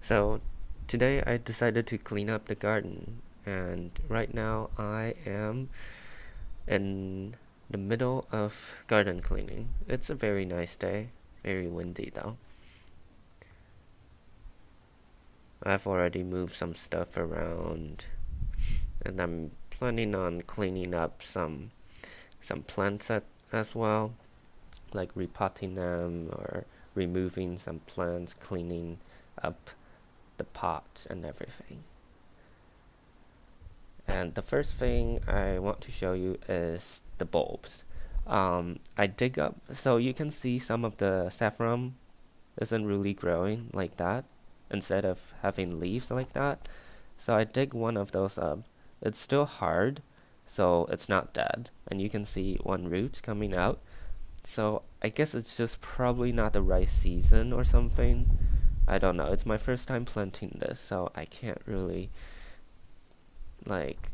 So today I decided to clean up the garden, and right now I am in the middle of garden cleaning. It's a very nice day, very windy though. I've already moved some stuff around, and I'm planning on cleaning up some plants as well, like repotting them or removing some plants, cleaning up the pots and everything. And the first thing I want to show you is the bulbs. I dig up, so you can see some of the saffron isn't really growing like that, instead of having leaves like that. So I dig one of those up. It's still hard, so it's not dead. And you can see one root coming out. So I guess it's just probably not the right season or something. I don't know. It's my first time planting this, so I can't really like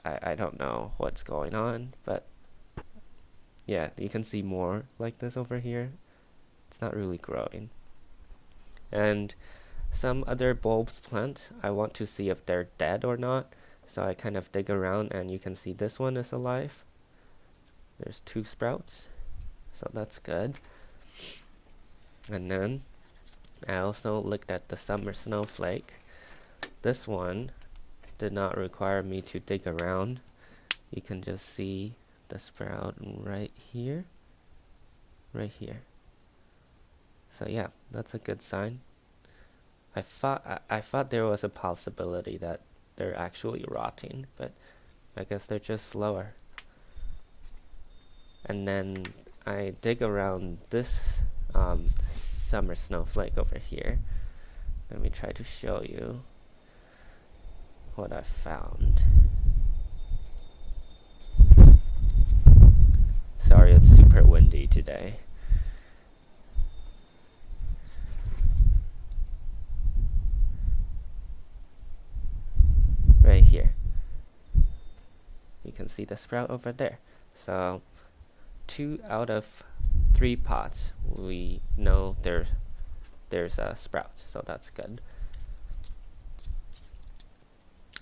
I don't know what's going on, but yeah, you can see more like this over here. It's not really growing. And some other bulbs plant, I want to see if they're dead or not, so I kind of dig around, and you can see this one is alive. There's 2 sprouts, so that's good. And then I also looked at the summer snowflake. This one did not require me to dig around. You can just see the sprout right here. So yeah, that's a good sign. I thought there was a possibility that they're actually rotting, but I guess they're just slower. And then I dig around this summer snowflake over here. Let me try to show you what I found. Sorry, it's super windy today. Right here. You can see the sprout over there. So 2 out of 3 pots, we know there's a sprout, so that's good.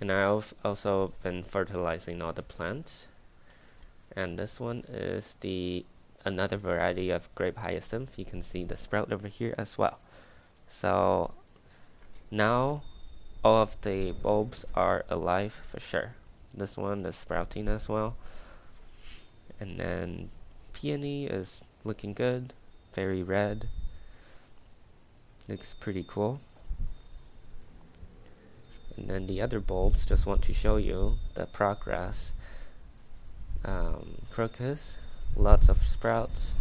And I've also been fertilizing all the plants. And this one is another variety of grape hyacinth. You can see the sprout over here as well. So now all of the bulbs are alive for sure. This one is sprouting as well. And then peony is looking good, very red. Looks pretty cool. And then the other bulbs, just want to show you the progress. Crocus, lots of sprouts.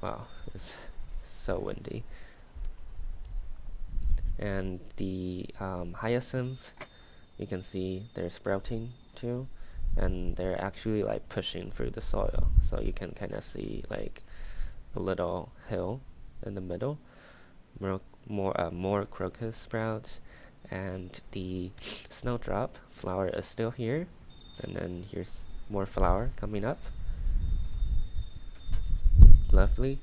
Wow, it's so windy. And the hyacinth, you can see they're sprouting too, and they're actually like pushing through the soil, so you can kind of see like a little hill in the middle. More crocus sprouts, and the snowdrop flower is still here, and then here's more flower coming up. Lovely.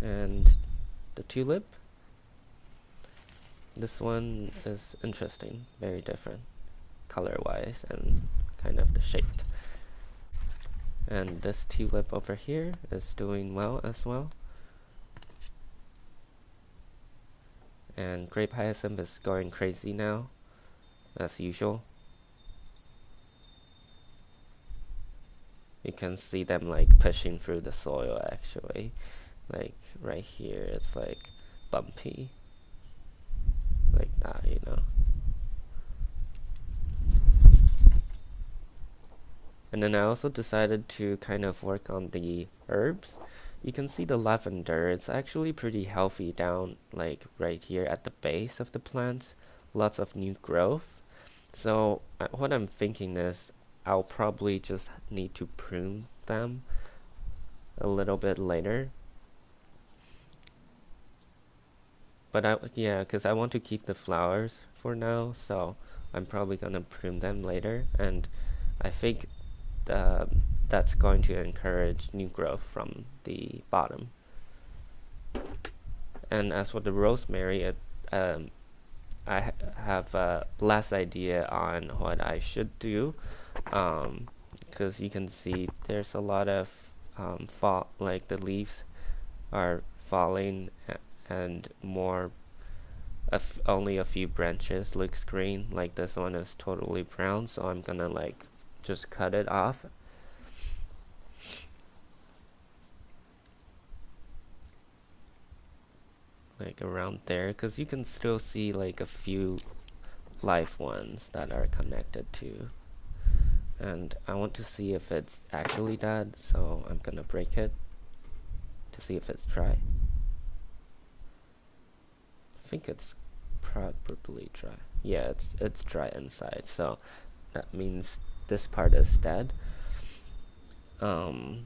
And the tulip, this one is interesting, very different color wise and kind of the shape. And this tulip over here is doing well as well. And grape hyacinth is going crazy now, as usual. You can see them like pushing through the soil actually. Like right here, it's like bumpy. Like that, you know. And then I also decided to kind of work on the herbs. You can see the lavender, it's actually pretty healthy down like right here at the base of the plants. Lots of new growth. So what I'm thinking is I'll probably just need to prune them a little bit later. But because I want to keep the flowers for now, so I'm probably gonna prune them later. And I think that's going to encourage new growth from the bottom. And as for the rosemary, I have less idea on what I should do, because you can see there's a lot of like the leaves are falling, and only a few branches looks green. Like this one is totally brown, so I'm gonna like just cut it off. Like around there, because you can still see like a few live ones that are connected to, and I want to see if it's actually dead, so I'm gonna break it to see if it's dry. I think it's probably dry. Yeah, it's dry inside, so that means this part is dead. Yeah,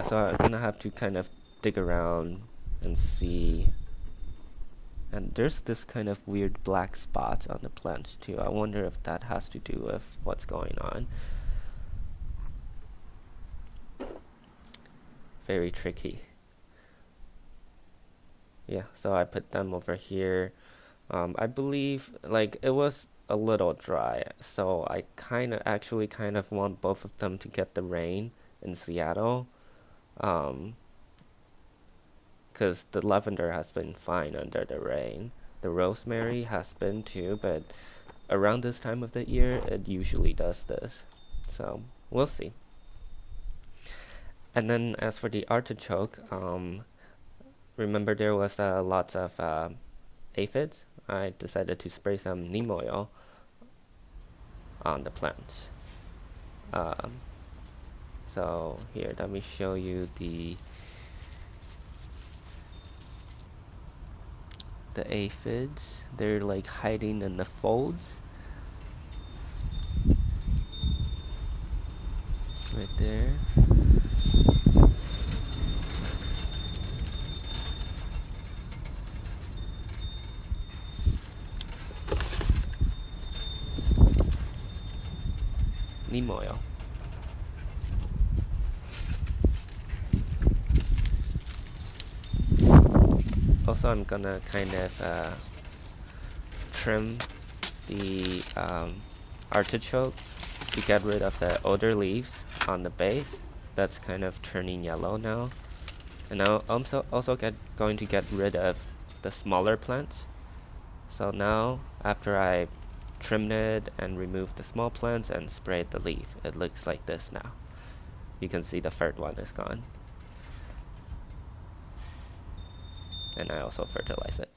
so I'm gonna have to kind of dig around and see. And there's this kind of weird black spot on the plants too. I wonder if that has to do with what's going on. Very tricky. Yeah, so I put them over here. I believe like it was a little dry, so I kind of want both of them to get the rain in Seattle. Because the lavender has been fine under the rain. The rosemary has been too, but around this time of the year, it usually does this. So we'll see. And then as for the artichoke, remember there was lots of aphids. I decided to spray some neem oil on the plants. So here, let me show you the aphids. They're like hiding in the folds right there. Neem oil. Also, I'm gonna kind of trim the artichoke to get rid of the older leaves on the base. That's kind of turning yellow now. And I'm also going to get rid of the smaller plants. So now, after I trimmed it and removed the small plants and sprayed the leaf, it looks like this now. You can see the third one is gone. And I also fertilize it.